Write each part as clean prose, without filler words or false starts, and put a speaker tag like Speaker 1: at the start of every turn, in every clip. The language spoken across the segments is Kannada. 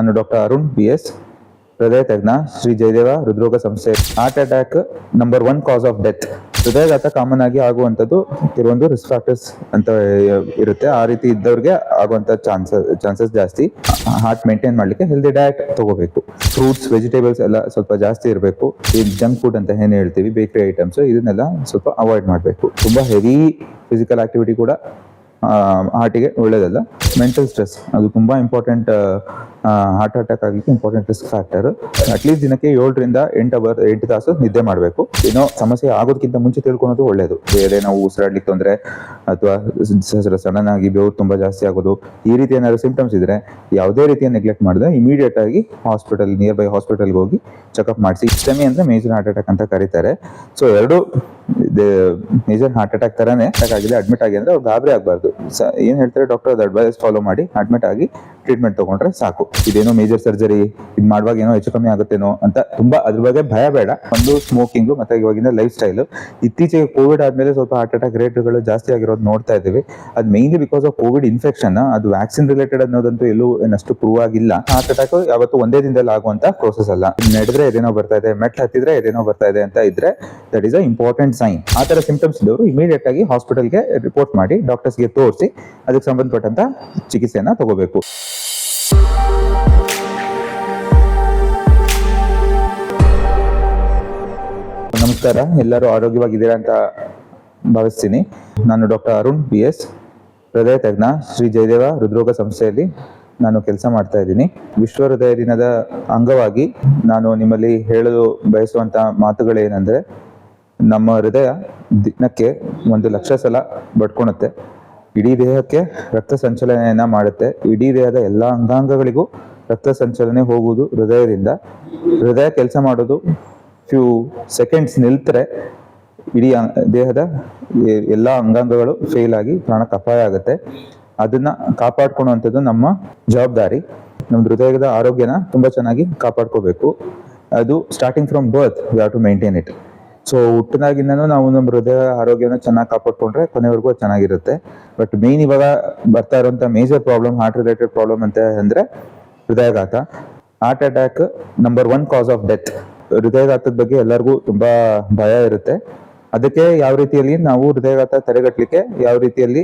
Speaker 1: ನಾನು ಡಾಕ್ಟರ್ ಅರುಣ್ BS, ಹೃದಯ ತಜ್ಞ, ಶ್ರೀ ಜಯದೇವ ಹೃದ್ರೋಗ ಸಂಸ್ಥೆ. Heart attack number 1 cause of death. ಹೃದಯಘಾತ ಕಾಮನ್ ಆಗಿ ಆಗುವಂಥದ್ದು ಕೆಲವೊಂದು ರಿಸ್ಕ್ ಫ್ಯಾಕ್ಟರ್ಸ್ ಅಂತ ಇರುತ್ತೆ. ಆ ರೀತಿ ಇದ್ದವ್ರಿಗೆ ಆಗುವಂಥ ಚಾನ್ಸಸ್ ಜಾಸ್ತಿ. ಹಾರ್ಟ್ ಮೇಂಟೈನ್ ಮಾಡ್ಲಿಕ್ಕೆ ಹೆಲ್ದಿ ಡಯಟ್ ತಗೋಬೇಕು. ಫ್ರೂಟ್ಸ್, ವೆಜಿಟೇಬಲ್ಸ್ ಎಲ್ಲ ಸ್ವಲ್ಪ ಜಾಸ್ತಿ ಇರಬೇಕು. ಈ ಜಂಕ್ ಫುಡ್ ಅಂತ ಏನು ಹೇಳ್ತೀವಿ, ಬೇಕರಿ ಐಟಮ್ಸ್, ಇದನ್ನೆಲ್ಲ ಸ್ವಲ್ಪ ಅವಾಯ್ಡ್ ಮಾಡಬೇಕು. ತುಂಬಾ ಹೆವಿ ಫಿಸಿಕಲ್ ಆಕ್ಟಿವಿಟಿ ಕೂಡ ಹಾರ್ಟಿಗೆ ಒಳ್ಳೇದಲ್ಲ. ಮೆಂಟಲ್ ಸ್ಟ್ರೆಸ್ ಅದು ತುಂಬಾ ಇಂಪಾರ್ಟೆಂಟ್. ಹಾರ್ಟ್ ಅಟ್ಯಾಕ್ ಆಗಲಿಕ್ಕೆ ಇಂಪಾರ್ಟೆಂಟ್ ರಿಸ್ಕ್ ಫ್ಯಾಕ್ಟರ್. ಅಟ್ಲೀಸ್ಟ್ ದಿನಕ್ಕೆ 7 ರಿಂದ 8 ತಾಸು ನಿದ್ದೆ ಮಾಡಬೇಕು. ಏನೋ ಸಮಸ್ಯೆ ಆಗೋದಕ್ಕಿಂತ ಮುಂಚೆ ತಿಳ್ಕೊಳೋದು ಒಳ್ಳೇದು. ಬೇರೆ ನಾವು ಉಸಿರಾಡ್ಲಿಕ್ಕೆ ತೊಂದರೆ ಅಥವಾ ಸಡನ್ ಆಗಿ ಬೆವರು ತುಂಬಾ ಜಾಸ್ತಿ ಆಗೋದು, ಈ ರೀತಿ ಏನಾದ್ರು ಸಿಂಪ್ಟಮ್ಸ್ ಇದ್ರೆ ಯಾವುದೇ ರೀತಿಯ ನೆಗ್ಲೆಕ್ಟ್ ಮಾಡಿದ್ರೆ ಇಮಿಡಿಯೇಟ್ ಆಗಿ ನಿಯರ್ ಬೈ ಹಾಸ್ಪಿಟಲ್ಗೆ ಹೋಗಿ ಚೆಕಪ್ ಮಾಡಿಸಿ. ಇಸ್ಟಮಿ ಅಂದ್ರೆ ಮೇಜರ್ ಹಾರ್ಟ್ ಅಟ್ಯಾಕ್ ಅಂತ ಕರೀತಾರೆ. ಸೊ ಎರಡು ಮೇಜರ್ ಹಾರ್ಟ್ ಅಟ್ಯಾಕ್ ತರಾನೇ ಆಗಿದೆ. ಅಡ್ಮಿಟ್ ಆಗಿ ಅಂದ್ರೆ ಅವ್ರು ಗಾಬರಿ ಆಗಬಾರ್ದು. ಏನ್ ಹೇಳ್ತಾರೆ ಡಾಕ್ಟರ್, ಅದು ಅಡ್ವೈಸ್ ಫಾಲೋ ಮಾಡಿ ಅಡ್ಮಿಟ್ ಆಗಿ ಟ್ರೀಟ್ಮೆಂಟ್ ತಗೊಂಡ್ರೆ ಸಾಕು. ಇದೇನೋ ಮೇಜರ್ ಸರ್ಜರಿ ಇದು ಮಾಡುವಾಗ ಏನೋ ಹೆಚ್ಚು ಕಮ್ಮಿ ಆಗುತ್ತೇನೋ ಅಂತ ತುಂಬಾ ಅದ್ರ ಬಗ್ಗೆ ಭಯ ಬೇಡ. ಒಂದು ಸ್ಮೋಕಿಂಗ್ ಮತ್ತೆ ಇವಾಗಿನ ಲೈಫ್ ಸ್ಟೈಲ್. ಇತ್ತೀಚೆಗೆ ಕೋವಿಡ್ ಆದ್ಮೇಲೆ ಸ್ವಲ್ಪ ಹಾರ್ಟ್ ಅಟ್ಯಾಕ್ ರೇಟ್ಗಳು ಜಾಸ್ತಿ ಆಗಿರೋದು ನೋಡ್ತಾ ಇದ್ದೀವಿ. ಅದು mainly because of Covid infection. ಅದು ವ್ಯಾಕ್ಸಿನ್ ರಿಲೇಟೆಡ್ ಅನ್ನೋದಂತೂ ಎಲ್ಲೂ ಏನಷ್ಟು ಪ್ರೂವ್ ಆಗಿಲ್ಲ. ಹಾರ್ಟ್ ಅಟ್ಯಾಕ್ ಯಾವತ್ತು ಒಂದೇ ದಿನದಲ್ಲಿ ಆಗುವಂತ ಪ್ರೋಸೆಸ್ ಅಲ್ಲ. ನಡೆದ್ರೆ ಏನೇನೋ ಬರ್ತಾ ಇದೆ, ಮೆಟ್ಲು ಹತ್ತಿದ್ರೆ ಏನೇನೋ ಬರ್ತಾ ಇದೆ ಅಂತ ಇದ್ರೆ that is a important sign. ಆ ತರ ಸಿಂಪ್ಟಮ್ಸ್ ಇದ್ದವರು ಇಮಿಡಿಯೇಟ್ ಆಗಿ ಹಾಸ್ಪಿಟಲ್ಗೆ ರಿಪೋರ್ಟ್ ಮಾಡಿ ಡಾಕ್ಟರ್ಸ್ಗೆ ತೋರಿಸಿ ಅದಕ್ಕೆ ಸಂಬಂಧಪಟ್ಟಂತ ಚಿಕಿತ್ಸೆಯನ್ನ ತಗೋಬೇಕು. ನಮಸ್ಕಾರ, ಎಲ್ಲರೂ ಆರೋಗ್ಯವಾಗಿದ್ದೀರಾ ಅಂತ ಭಾವಿಸ್ತೀನಿ. ನಾನು ಡಾಕ್ಟರ್ ಅರುಣ್ BS, ಹೃದಯ ತಜ್ಞ, ಶ್ರೀ ಜಯದೇವ ಹೃದ್ರೋಗ ಸಂಸ್ಥೆಯಲ್ಲಿ ನಾನು ಕೆಲಸ ಮಾಡ್ತಾ ಇದ್ದೀನಿ. ವಿಶ್ವ ಹೃದಯ ದಿನದ ಅಂಗವಾಗಿ ನಾನು ನಿಮ್ಮಲ್ಲಿ ಹೇಳಲು ಬಯಸುವಂತ ಮಾತುಗಳೇನೆಂದ್ರೆ, ನಮ್ಮ ಹೃದಯ ದಿನಕ್ಕೆ 1,00,000 ಸಲ ಬಡ್ಕೊಳುತ್ತೆ. ಇಡೀ ದೇಹಕ್ಕೆ ರಕ್ತ ಸಂಚಲನೆಯನ್ನ ಮಾಡುತ್ತೆ. ಇಡೀ ದೇಹದ ಎಲ್ಲ ಅಂಗಾಂಗಗಳಿಗೂ ರಕ್ತ ಸಂಚಲನೆ ಹೋಗುವುದು ಹೃದಯದಿಂದ. ಹೃದಯ ಕೆಲಸ ಮಾಡೋದು ಫ್ಯೂ ಸೆಕೆಂಡ್ಸ್ ನಿಲ್ತರೆ ಇಡೀ ದೇಹದ ಎಲ್ಲ ಅಂಗಾಂಗಗಳು ಫೇಲ್ ಆಗಿ ಪ್ರಾಣಕ್ಕೆ ಅಪಾಯ ಆಗುತ್ತೆ. ಅದನ್ನ ಕಾಪಾಡ್ಕೊಳ್ಳುವಂಥದ್ದು ನಮ್ಮ ಜವಾಬ್ದಾರಿ. ನಮ್ಮ ಹೃದಯದ ಆರೋಗ್ಯನ ತುಂಬಾ ಚೆನ್ನಾಗಿ ಕಾಪಾಡ್ಕೋಬೇಕು. ಅದು starting from birth we have to maintain it. So ಹುಟ್ಟಿದಾಗಿಂದನೂ ನಾವು ನಮ್ಮ ಹೃದಯ ಆರೋಗ್ಯನ ಚೆನ್ನಾಗಿ ಕಾಪಾಡ್ಕೊಂಡ್ರೆ ಕೊನೆವರೆಗೂ ಚೆನ್ನಾಗಿರುತ್ತೆ. ಬಟ್ ಮೇನ್ ಇವಾಗ ಬರ್ತಾ ಇರುವಂತ major problem, heart related problem ಅಂತ ಅಂದ್ರೆ ಹೃದಯಘಾತ. Heart attack number 1 cause of death. ಹೃದಯಘಾತದ ಬಗ್ಗೆ ಎಲ್ಲರಿಗೂ ತುಂಬಾ ಭಯ ಇರುತ್ತೆ. ಅದಕ್ಕೆ ಯಾವ ರೀತಿಯಲ್ಲಿ ನಾವು ಹೃದಯಘಾತ ತಡೆಗಟ್ಟಲಿಕ್ಕೆ ಯಾವ ರೀತಿಯಲ್ಲಿ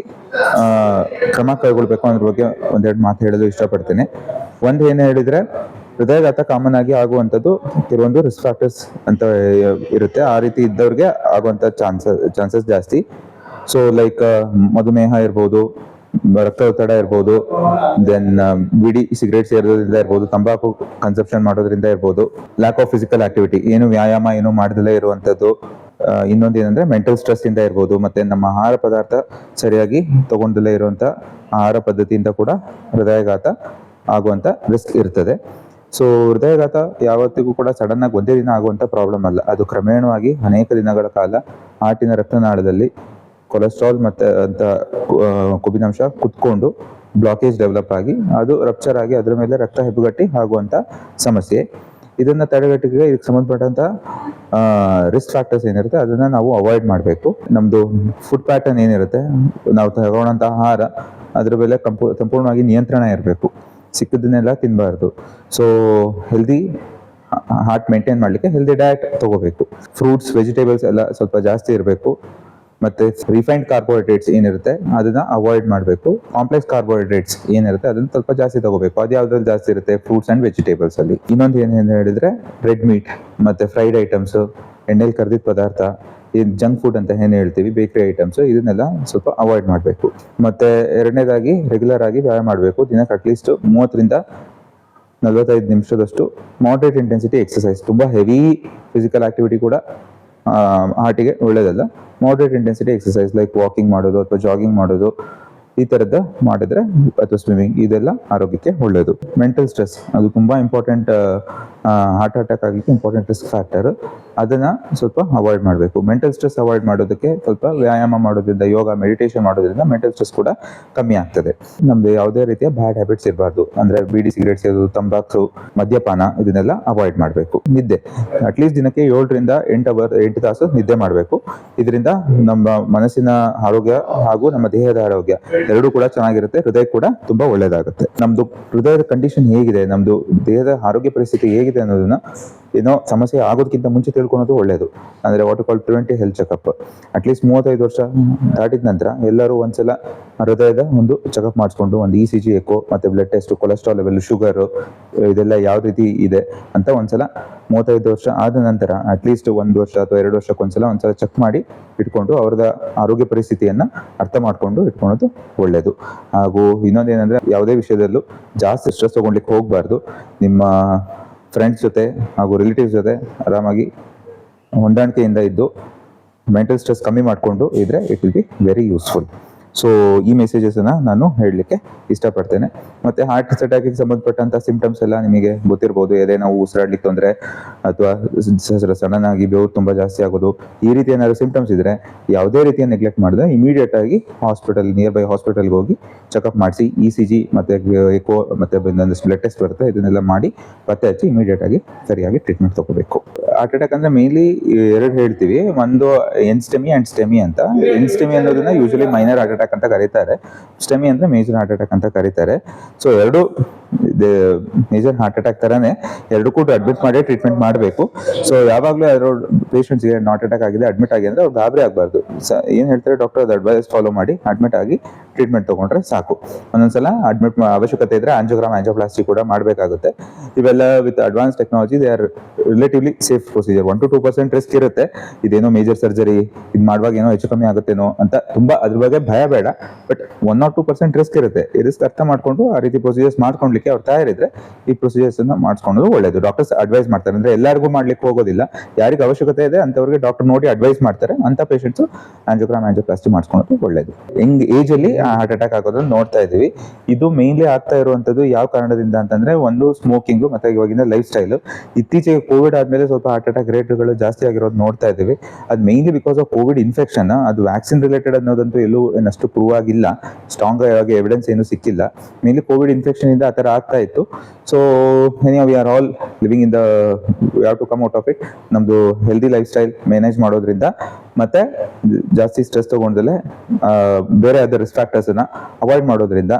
Speaker 1: ಕ್ರಮ ಕೈಗೊಳ್ಬೇಕು ಅನ್ನೋದ್ರ ಬಗ್ಗೆ ಒಂದೆರಡು ಮಾತು ಹೇಳಲು ಇಷ್ಟಪಡ್ತೇನೆ. ಒಂದು ಏನು ಹೇಳಿದ್ರೆ, ಹೃದಯಘಾತ ಕಾಮನ್ ಆಗಿ ಆಗುವಂಥದ್ದು ಕೆಲವೊಂದು ರಿಸ್ಕ್ ಫ್ಯಾಕ್ಟರ್ಸ್ ಅಂತ ಇರುತ್ತೆ. ಆ ರೀತಿ ಇದ್ದವ್ರಿಗೆ ಆಗುವಂಥ ಚಾನ್ಸಸ್ ಜಾಸ್ತಿ. ಸೊ ಲೈಕ್ ಮಧುಮೇಹ ಇರ್ಬೋದು, ರಕ್ತದೊತ್ತಡ ಇರ್ಬೋದು, ದೆನ್ ಬಿಡಿ ಸಿಗರೇಟ್ ಸೇರೋದ್ರಿಂದ ಇರ್ಬೋದು, ತಂಬಾಕು ಕನ್ಸಪ್ಷನ್ ಮಾಡೋದ್ರಿಂದ ಇರ್ಬೋದು, ಲ್ಯಾಕ್ ಆಫ್ ಫಿಸಿಕಲ್ ಆಕ್ಟಿವಿಟಿ, ಏನು ವ್ಯಾಯಾಮ ಏನು ಮಾಡದಲ್ಲೇ ಇರುವಂಥದ್ದು. ಇನ್ನೊಂದು ಏನಂದ್ರೆ ಮೆಂಟಲ್ ಸ್ಟ್ರೆಸ್ ಇಂದ ಇರ್ಬೋದು, ಮತ್ತೆ ನಮ್ಮ ಆಹಾರ ಪದಾರ್ಥ ಸರಿಯಾಗಿ ತಗೊಂಡಲ್ಲೇ ಇರುವಂತ ಆಹಾರ ಪದ್ಧತಿಯಿಂದ ಕೂಡ ಹೃದಯಘಾತ ಆಗುವಂತ ರಿಸ್ಕ್ ಇರ್ತದೆ. ಸೊ ಹೃದಯಘಾತ ಯಾವತ್ತಿಗೂ ಕೂಡ ಸಡನ್ ಆಗಿ ಒಂದೇ ದಿನ ಆಗುವಂತ ಪ್ರಾಬ್ಲಮ್ ಅಲ್ಲ. ಅದು ಕ್ರಮೇಣವಾಗಿ ಅನೇಕ ದಿನಗಳ ಕಾಲ ಹಾರ್ಟಿನ ರಕ್ತನಾಳದಲ್ಲಿ ಕೊಲೆಸ್ಟ್ರಾಲ್ ಮತ್ತೆ ಅಂತ ಕೊಬ್ಬಿನಾಂಶ ಕುತ್ಕೊಂಡು ಬ್ಲಾಕೇಜ್ ಡೆವಲಪ್ ಆಗಿ ಅದು ರಪ್ಚರ್ ಆಗಿ ಅದ್ರ ಮೇಲೆ ರಕ್ತ ಹೆಪ್ಪುಗಟ್ಟಿ ಆಗುವಂತ ಸಮಸ್ಯೆ. ಇದನ್ನ ತಡೆಗಟ್ಟಿಗೆ ಇದಕ್ಕೆ ಸಂಬಂಧಪಟ್ಟಂತ ರಿಸ್ಕ್ ಫ್ಯಾಕ್ಟರ್ಸ್ ಏನಿರುತ್ತೆ ಅದನ್ನ ನಾವು ಅವಾಯ್ಡ್ ಮಾಡಬೇಕು. ನಮ್ದು ಫುಡ್ ಪ್ಯಾಟರ್ನ್ ಏನಿರುತ್ತೆ, ನಾವು ತಗೊಳ್ಳೋಂಥ ಆಹಾರ ಅದ್ರ ಮೇಲೆ ಸಂಪೂರ್ಣವಾಗಿ ನಿಯಂತ್ರಣ ಇರಬೇಕು. ಸಿಕ್ಕದನ್ನೆಲ್ಲ ತಿನ್ನಬಾರ್ದು. ಸೊ ಹೆಲ್ದಿ ಹಾರ್ಟ್ ಮೇಂಟೈನ್ ಮಾಡಲಿಕ್ಕೆ ಹೆಲ್ದಿ ಡಯಟ್ ತಗೋಬೇಕು. ಫ್ರೂಟ್ಸ್, ವೆಜಿಟೇಬಲ್ಸ್ ಎಲ್ಲ ಸ್ವಲ್ಪ ಜಾಸ್ತಿ ಇರಬೇಕು. ಮತ್ತೆ ರಿಫೈನ್ಡ್ ಕಾರ್ಬೋಹೈಡ್ರೇಟ್ಸ್ ಏನಿರುತ್ತೆ ಅದನ್ನ ಅವಾಯ್ಡ್ ಮಾಡಬೇಕು. ಕಾಂಪ್ಲೆಕ್ಸ್ ಕಾರ್ಬೋಹೈಡ್ರೇಟ್ಸ್ ಏನಿರುತ್ತೆ ಅದನ್ನ ಸ್ವಲ್ಪ ಜಾಸ್ತಿ ತಗೋಬೇಕು. ಅದು ಯಾವ್ದ್ರಲ್ಲಿ ಜಾಸ್ತಿ ಇರುತ್ತೆ? ಫ್ರೂಟ್ಸ್ ಅಂಡ್ ವೆಜಿಟೇಬಲ್ಸ್ ಅಲ್ಲಿ. ಇನ್ನೊಂದು ಏನೇನು ಹೇಳಿದ್ರೆ, ರೆಡ್ ಮೀಟ್ ಮತ್ತೆ ಫ್ರೈಡ್ ಐಟಮ್ಸ್, ಎಣ್ಣೆಲಿ ಕರ್ದಿದ್ದ ಪದಾರ್ಥ, ಏನ್ ಜಂಕ್ ಫುಡ್ ಅಂತ ಏನು ಹೇಳ್ತೀವಿ, ಬೇಕರಿ ಐಟಮ್ಸ್, ಇದನ್ನೆಲ್ಲ ಸ್ವಲ್ಪ ಅವಾಯ್ಡ್ ಮಾಡಬೇಕು. ಮತ್ತೆ ಎರಡನೇದಾಗಿ ರೆಗ್ಯುಲರ್ ಆಗಿ ವ್ಯಾಯಾಮ ಮಾಡಬೇಕು. ದಿನಕ್ಕೆ ಅಟ್ಲೀಸ್ಟ್ 30 ರಿಂದ 45 ನಿಮಿಷದಷ್ಟು ಮಾಡರೇಟ್ ಇಂಟೆನ್ಸಿಟಿ ಎಕ್ಸರ್ಸೈಸ್. ತುಂಬಾ ಹೆವಿ ಫಿಸಿಕಲ್ ಆಕ್ಟಿವಿಟಿ ಕೂಡ ಹಾರ್ಟಿಗೆ ಒಳ್ಳೇದಲ್ಲ. Moderate intensity exercise like walking ಮಾಡೋದು ಅಥವಾ ಜಾಗಿಂಗ್ ಮಾಡೋದು, ಈ ತರದ್ದ ಮಾಡಿದ್ರೆ, ಅಥವಾ ಸ್ವಿಮ್ಮಿಂಗ್, ಇದೆಲ್ಲ ಆರೋಗ್ಯಕ್ಕೆ ಒಳ್ಳೇದು. ಮೆಂಟಲ್ ಸ್ಟ್ರೆಸ್ ಅದು ತುಂಬಾ ಇಂಪಾರ್ಟೆಂಟ್. ಹಾರ್ಟ್ ಅಟ್ಯಾಕ್ ಆಗಲಿಕ್ಕೆ ಇಂಪಾರ್ಟೆಂಟ್ ರಿಸ್ಕ್ ಫ್ಯಾಕ್ಟರ್. ಅದನ್ನ ಸ್ವಲ್ಪ ಅವಾಯ್ಡ್ ಮಾಡಬೇಕು. ಮೆಂಟಲ್ ಸ್ಟ್ರೆಸ್ ಅವಾಯ್ಡ್ ಮಾಡೋದಕ್ಕೆ ಸ್ವಲ್ಪ ವ್ಯಾಯಾಮ ಮಾಡೋದ್ರಿಂದ, ಯೋಗ, ಮೆಡಿಟೇಷನ್ ಮಾಡೋದ್ರಿಂದ ಮೆಂಟಲ್ ಸ್ಟ್ರೆಸ್ ಕೂಡ ಕಮ್ಮಿ ಆಗ್ತದೆ. ನಮ್ದು ಯಾವುದೇ ರೀತಿಯ ಬ್ಯಾಡ್ ಹ್ಯಾಬಿಟ್ಸ್ ಇರಬಾರ್ದು. ಅಂದ್ರೆ ಬೀಡಿ, ಸಿಗರೇಟ್ ಸೇದೋದು, ತಂಬಾಕು, ಮದ್ಯಪಾನ ಇದನ್ನೆಲ್ಲ ಅವಾಯ್ಡ್ ಮಾಡಬೇಕು. ನಿದ್ದೆ ಅಟ್ಲೀಸ್ಟ್ ದಿನಕ್ಕೆ 7 ತಾಸು ನಿದ್ದೆ ಮಾಡಬೇಕು. ಇದರಿಂದ ನಮ್ಮ ಮನಸ್ಸಿನ ಆರೋಗ್ಯ ಹಾಗೂ ನಮ್ಮ ದೇಹದ ಆರೋಗ್ಯ ಎರಡೂ ಕೂಡ ಚೆನ್ನಾಗಿರುತ್ತೆ. ಹೃದಯ ಕೂಡ ತುಂಬಾ ಒಳ್ಳೇದಾಗುತ್ತೆ. ನಮ್ದು ಹೃದಯದ ಕಂಡೀಷನ್ ಹೇಗಿದೆ, ನಮ್ದು ದೇಹದ ಆರೋಗ್ಯ ಪರಿಸ್ಥಿತಿ ಹೇಗಿದೆ ಅನ್ನೋದನ್ನ ಏನೋ ಸಮಸ್ಯೆ ಆಗೋದಕ್ಕಿಂತ ಮುಂಚೆ ತಿಳ್ಕೊಳೋದು ಒಳ್ಳೇದು. ಅಂದ್ರೆ what call preventive health checkup. At least 35 ವರ್ಷ ದಾಟಿದ ನಂತರ ಎಲ್ಲರೂ ಒಂದ್ಸಲ ಹೃದಯದ ಒಂದು ಚೆಕಪ್ ಮಾಡಿಸ್ಕೊಂಡು ಒಂದು ECG, ಎಕೋ ಮತ್ತೆ blood test, cholesterol level, sugar ಇದೆಲ್ಲ ಯಾವ ರೀತಿ ಇದೆ ಅಂತ ಒಂದ್ಸಲ 35 ವರ್ಷ ಆದ ನಂತರ ಅಟ್ಲೀಸ್ಟ್ 1 ವರ್ಷ ಅಥವಾ 2 ವರ್ಷಕ್ಕೊಂದ್ಸಲ ಚೆಕ್ ಮಾಡಿ ಇಟ್ಕೊಂಡು ಅವ್ರದ ಆರೋಗ್ಯ ಪರಿಸ್ಥಿತಿಯನ್ನ ಅರ್ಥ ಮಾಡ್ಕೊಂಡು ಇಟ್ಕೊಳ್ಳೋದು ಒಳ್ಳೇದು. ಹಾಗೂ ಇನ್ನೊಂದೇನಂದ್ರೆ ಯಾವುದೇ ವಿಷಯದಲ್ಲೂ ಜಾಸ್ತಿ ಸ್ಟ್ರೆಸ್ ತಗೊಳ್ಲಿಕ್ಕೆ ಹೋಗ್ಬಾರ್ದು. ನಿಮ್ಮ ಫ್ರೆಂಡ್ಸ್ ಜೊತೆ ಹಾಗೂ ರಿಲೇಟಿವ್ಸ್ ಜೊತೆ ಆರಾಮಾಗಿ ಹೊಂದಾಣಿಕೆಯಿಂದ ಇದ್ದು ಮೆಂಟಲ್ ಸ್ಟ್ರೆಸ್ ಕಮ್ಮಿ ಮಾಡಿಕೊಂಡು ಇದ್ರೆ it will be very useful. So ಈ ಮೆಸೇಜಸ್ನ ನಾನು ಹೇಳಲಿಕ್ಕೆ ಇಷ್ಟಪಡ್ತೇನೆ. ಮತ್ತೆ ಹಾರ್ಟ್ ಅಟ್ಯಾಕಿಗೆ ಸಂಬಂಧಪಟ್ಟಂತ ಸಿಂಪ್ಟಮ್ಸ್ ಎಲ್ಲ ನಿಮಗೆ ಗೊತ್ತಿರ್ಬೋದು. ಎದೆ ನೋವು, ಉಸಿರಾಡ್ಲಿಕ್ಕೆ ತೊಂದರೆ, ಅಥವಾ ಸಡನ್ ಆಗಿ ಬೆವರು ತುಂಬಾ ಜಾಸ್ತಿ ಆಗೋದು, ಈ ರೀತಿ ಏನಾದ್ರು ಸಿಂಪ್ಟಮ್ಸ್ ಇದ್ರೆ ಯಾವುದೇ ರೀತಿಯ ನೆಗ್ಲೆಕ್ಟ್ ಮಾಡಿದ್ರೆ ಇಮಿಡಿಯೇಟ್ ಆಗಿ ನಿಯರ್ ಬೈ ಹಾಸ್ಪಿಟಲ್ಗೆ ಹೋಗಿ ಚೆಕಪ್ ಮಾಡಿಸಿ, ECG ಮತ್ತೆ ಎಕೋ ಮತ್ತೆ ಬ್ಲಡ್ ಟೆಸ್ಟ್ ಬರುತ್ತೆ, ಇದನ್ನೆಲ್ಲ ಮಾಡಿ ಪತ್ತೆ ಹಚ್ಚಿ ಇಮಿಡಿಯೇಟ್ ಆಗಿ ಸರಿಯಾಗಿ ಟ್ರೀಟ್ಮೆಂಟ್ ತಗೋಬೇಕು. ಹಾರ್ಟ್ ಅಟ್ಯಾಕ್ ಅಂದ್ರೆ ಮೇನ್ಲಿ 2 ಹೇಳ್ತೀವಿ. ಒಂದು ಎನ್ಸ್ಟೆಮಿ ಅಂಡ್ ಸ್ಟೆಮಿ ಅಂತ. ಎನ್ಸ್ಟೆಮಿ ಅನ್ನೋದನ್ನ ಯೂಶಲಿ ಮೈನರ್ ಹಾರ್ಟ್ ಅಟ್ಯಾಕ್ ಅಂತ ಕರೀತಾರೆ. ಸ್ಟೆಮಿ ಅಂದ್ರೆ ಮೇಜರ್ ಹಾರ್ಟ್ ಅಟ್ಯಾಕ್ ಅಂತ ಕರೀತಾರೆ. ಸೊ ಎರಡು ಮೇಜರ್ ಹಾರ್ಟ್ ಅಟ್ಯಾಕ್ ತರಾನೇ ಎರಡು ಕೂಡ ಅಡ್ಮಿಟ್ ಮಾಡಿ ಟ್ರೀಟ್ಮೆಂಟ್ ಮಾಡಬೇಕು. ಸೊ ಯಾವಾಗಲೂ ಯಾರೋ ಪೇಷಂಟ್ಸ್ಗೆ ಹಾರ್ಟ್ ಅಟ್ಯಾಕ್ ಆಗಿದೆ ಅಡ್ಮಿಟ್ ಆಗಿ ಅಂದ್ರೆ ಅವ್ರು ಗಾಬರಿ ಆಗಬಾರ್ದು. ಏನ್ ಹೇಳ್ತಾರೆ ಡಾಕ್ಟರ್, ಅದು ಅಡ್ವೈಸ್ ಫಾಲೋ ಮಾಡಿ ಅಡ್ಮಿಟ್ ಆಗಿ ಟ್ರೀಟ್ಮೆಂಟ್ ತಗೊಂಡ್ರೆ ಸಾಕು. ಒಂದೊಂದ್ಸಲ ಅಡ್ಮಿಟ್ ಅವಶ್ಯಕತೆ ಇದ್ರೆ ಆಂಜಿಯೋಗ್ರಾಮ್, ಆಂಜಿಯೋಪ್ಲಾಸ್ಟಿ ಕೂಡ ಮಾಡಬೇಕಾಗುತ್ತೆ. ಇವೆಲ್ಲ with advance technology they are relatively safe procedure. 1 to 2% risk ಇರುತ್ತೆ. ಇದೇನೋ ಮೇಜರ್ ಸರ್ಜರಿ ಇದು ಮಾಡುವಾಗ ಏನೋ ಹೆಚ್ಚು ಕಮ್ಮಿ ಆಗುತ್ತೇನೋ ಅಂತ ತುಂಬಾ ಅದ್ರ ಬಗ್ಗೆ ಭಯ ಬೇಡ. ಬಟ್ 1 or 2% ರಿಸ್ಕ್ ಇರುತ್ತೆ. ಈ ರಿಸ್ಕ್ ಅರ್ಥ ಮಾಡ್ಕೊಂಡು ಆ ರೀತಿ ಪ್ರೊಸೀಜರ್ಸ್ ಮಾಡ್ಕೊಳ್ಲಿಕ್ಕೆ ಅವ್ರು ತಯಾರಿದ್ರೆ ಈ ಪ್ರೊಸೀಜರ್ಸ್ ಅನ್ನ ಮಾಡಿಸ್ಕೊಳ್ಳೋದು ಒಳ್ಳೇದು. ಡಾಕ್ಟರ್ಸ್ ಅಡ್ವೈಸ್ ಮಾಡ್ತಾರೆ. ಅಂದ್ರೆ ಎಲ್ಲರಿಗೂ ಮಾಡ್ಲಿಕ್ಕೆ ಹೋಗೋದಿಲ್ಲ. ಯಾರಿಗೆ ಅವಶ್ಯಕತೆ ಇದೆ ಅಂತವ್ರಿಗೆ ಡಾಕ್ಟರ್ ನೋಡಿ ಅಡ್ವೈಸ್ ಮಾಡ್ತಾರೆ. ಅಂತ ಪೇಷಂಟ್ಸ್ ಆಂಜಿಯೋಗ್ರಾಮ್, ಆಂಜಿಯೋಪ್ಲಾಸ್ಟಿ ಮಾಡಿಸ್ಕೊಳ್ಳೋದು ಒಳ್ಳೇದು. ಯಂಗ್ ಏಜ್ ಅಲ್ಲಿ ಹಾರ್ಟ್ ಅಟ್ಯಾಕ್ ಆಗೋದನ್ನ ನೋಡ್ತಾ ಇದೀವಿ. ಇದು ಮೇನ್ಲಿ ಆಗ್ತಾ ಇರುವಂತದ್ದು ಯಾವ ಕಾರಣದಿಂದ ಅಂತಂದ್ರೆ, ಒಂದು ಸ್ಮೋಕಿಂಗ್ ಮತ್ತೆ ಇವಾಗಿನ ಲೈಫ್ ಸ್ಟೈಲ್. ಇತ್ತೀಚೆಗೆ ಕೋವಿಡ್ ಆದ್ಮೇಲೆ ಸ್ವಲ್ಪ ಹಾರ್ಟ್ ಅಟ್ಯಾಕ್ ರೇಟ್ಗಳು ಜಾಸ್ತಿ ಆಗಿರೋದು ನೋಡ್ತಾ ಇದೀವಿ. ಅದು mainly because of Covid infection. ಅದು ವ್ಯಾಕ್ಸಿನ್ ರಿಲೇಟೆಡ್ ಅನ್ನೋದಂತೂ ಎಲ್ಲೂ ಏನಷ್ಟು ಪ್ರೂವ್ ಆಗಿಲ್ಲ. ಸ್ಟ್ರಾಂಗ್ ಆಗಿ ಎವಿಡೆನ್ಸ್ ಏನು ಸಿಕ್ಕಿಲ್ಲ. ಮೇನ್ಲಿ ಕೋವಿಡ್ ಇನ್ಫೆಕ್ಷನ್ ಇಂದ ಆ ತರ ಆಗ್ತಾ ಇತ್ತು. So we are all living in the we have to come out of it. ನಮ್ದು ಹೆಲ್ದಿ ಲೈಫ್ ಸ್ಟೈಲ್ ಮೇನೇಜ್ ಮಾಡೋದ್ರಿಂದ ಮತ್ತೆ ಜಾಸ್ತಿ ಸ್ಟ್ರೆಸ್ ತಗೊಂಡಲೆ ಬೇರೆ ಅದರ್ ರಿಸ್ಕ್ ಫ್ಯಾಕ್ಟರ್ಸ್ ಅನ್ನ ಅವಾಯ್ಡ್ ಮಾಡೋದ್ರಿಂದ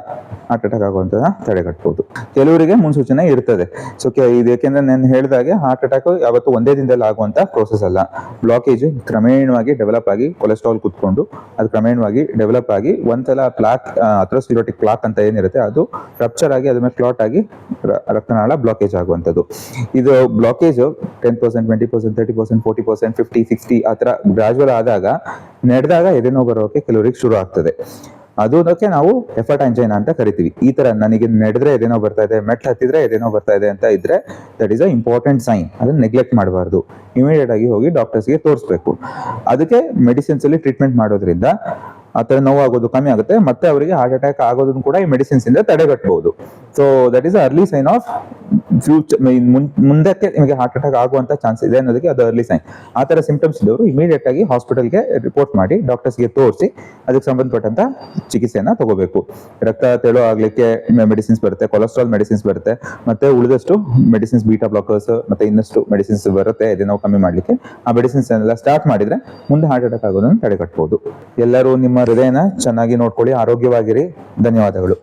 Speaker 1: ಹಾರ್ಟ್ ಅಟ್ಯಾಕ್ ಆಗುವಂತಹ ತಡೆಗಟ್ಟಬಹುದು. ಕೆಲವರಿಗೆ ಮುನ್ಸೂಚನೆ ಇರ್ತದೆ. ಸೊ ಇದು ಯಾಕೆಂದ್ರೆ ನಾನು ಹೇಳಿದಾಗೆ ಹಾರ್ಟ್ ಅಟ್ಯಾಕ್ ಯಾವತ್ತು ಒಂದೇ ದಿನದಲ್ಲಿ ಆಗುವಂತ ಪ್ರೋಸೆಸ್ ಅಲ್ಲ. ಬ್ಲಾಕೇಜ್ ಕ್ರಮೇಣವಾಗಿ ಡೆವಲಪ್ ಆಗಿ ಕೊಲೆಸ್ಟ್ರಾಲ್ ಕುತ್ಕೊಂಡು ಅದು ಕ್ರಮೇಣವಾಗಿ ಡೆವಲಪ್ ಆಗಿ ಒಂದ್ಸಲ ಪ್ಲಾಕ್, ಅಥೆರೋಸ್ಕ್ಲೆರೋಟಿಕ್ ಪ್ಲಾಕ್ ಅಂತ ಏನಿರುತ್ತೆ ಅದು ರಪ್ಚರ್ ಆಗಿ ಅದ್ರ ಮೇಲೆ ಕ್ಲಾಟ್ ಆಗಿ ರಕ್ತನಾಳ ಬ್ಲಾಕೇಜ್ ಆಗುವಂಥದ್ದು. ಇದು ಬ್ಲಾಕೇಜ್ 10%, 20%, 30%, 40%, 50, 60 ಆ ತರ ಗ್ರಾಜುವಲ್ ಆದಾಗ ನಡೆದಾಗ ಎದೆನೋ ಬರೋಕೆ ಕೆಲವರಿಗೆ ಶುರು ಆಗ್ತದೆ. ಅದಕ್ಕೆ ನಾವು ಎಫರ್ಟ್ ಆಂಜೈನಾ ಅಂತ ಕರಿತೀವಿ. ಈ ತರ ನನಗೆ ನಡೆದ್ರೆ ಎದೇನೋ ಬರ್ತಾ ಇದೆ, ಮೆಟ್ಲು ಹತ್ತಿದ್ರೆ ಎದೇನೋ ಬರ್ತಾ ಇದೆ ಅಂತ ಇದ್ರೆ that is a important sign. ಅದನ್ನ ನೆಗ್ಲೆಕ್ಟ್ ಮಾಡಬಾರ್ದು. ಇಮಿಡಿಯೇಟ್ ಆಗಿ ಹೋಗಿ ಡಾಕ್ಟರ್ಸ್ಗೆ ತೋರಿಸ್ಬೇಕು. ಅದಕ್ಕೆ ಮೆಡಿಸಿನ್ಸ್ ಅಲ್ಲಿ ಟ್ರೀಟ್ಮೆಂಟ್ ಮಾಡೋದ್ರಿಂದ ಆ ತರ ನೋವು ಆಗೋದು ಕಮ್ಮಿ ಆಗುತ್ತೆ. ಮತ್ತೆ ಅವರಿಗೆ ಹಾರ್ಟ್ ಅಟ್ಯಾಕ್ ಆಗೋದನ್ನು ಕೂಡ ಈ ಮೆಡಿಸಿನ್ಸ್ ಇಂದ ತಡೆಗಟ್ಟಬಹುದು. So that is early sign of future. ಮುಂದಕ್ಕೆ ನಿಮಗೆ ಹಾರ್ಟ್ ಅಟ್ಯಾಕ್ ಆಗುವಂತ ಚಾನ್ಸ್ ಇದೆ ಅನ್ನೋದಕ್ಕೆ ಅದು ಅರ್ಲಿ ಸೈನ್. ಆ ತರ ಸಿಂಪ್ಟಮ್ಸ್ ಇದ್ದವರು ಇಮಿಡಿಯೇಟ್ ಆಗಿ ಹಾಸ್ಪಿಟಲ್ಗೆ ರಿಪೋರ್ಟ್ ಮಾಡಿ ಡಾಕ್ಟರ್ಸ್ಗೆ ತೋರಿಸಿ ಅದಕ್ಕೆ ಸಂಬಂಧಪಟ್ಟಂತ ಚಿಕಿತ್ಸೆಯನ್ನ ತಗೋಬೇಕು. ರಕ್ತ ತೆಳು ಆಗ್ಲಿಕ್ಕೆ ಮೆಡಿಸಿನ್ಸ್ ಬರುತ್ತೆ, ಕೊಲೆಸ್ಟ್ರಾಲ್ ಮೆಡಿಸಿನ್ಸ್ ಬರುತ್ತೆ, ಮತ್ತೆ ಉಳಿದಷ್ಟು ಮೆಡಿಸಿನ್ಸ್, ಬೀಟಾ ಬ್ಲಾಕರ್ಸ್ ಮತ್ತೆ ಇನ್ನಷ್ಟು ಮೆಡಿಸಿನ್ಸ್ ಬರುತ್ತೆ ಎದೆ ನೋವು ಕಮ್ಮಿ ಮಾಡ್ಲಿಕ್ಕೆ. ಆ ಮೆಡಿಸಿನ್ಸ್ ಎಲ್ಲ ಸ್ಟಾರ್ಟ್ ಮಾಡಿದ್ರೆ ಮುಂದೆ ಹಾರ್ಟ್ ಅಟ್ಯಾಕ್ ಆಗೋದನ್ನು ತಡೆಗಟ್ಟಬಹುದು. ಎಲ್ಲರೂ ನಿಮ್ಮ ಹೃದಯನ ಚೆನ್ನಾಗಿ ನೋಡ್ಕೊಳ್ಳಿ, ಆರೋಗ್ಯವಾಗಿರಿ. ಧನ್ಯವಾದಗಳು.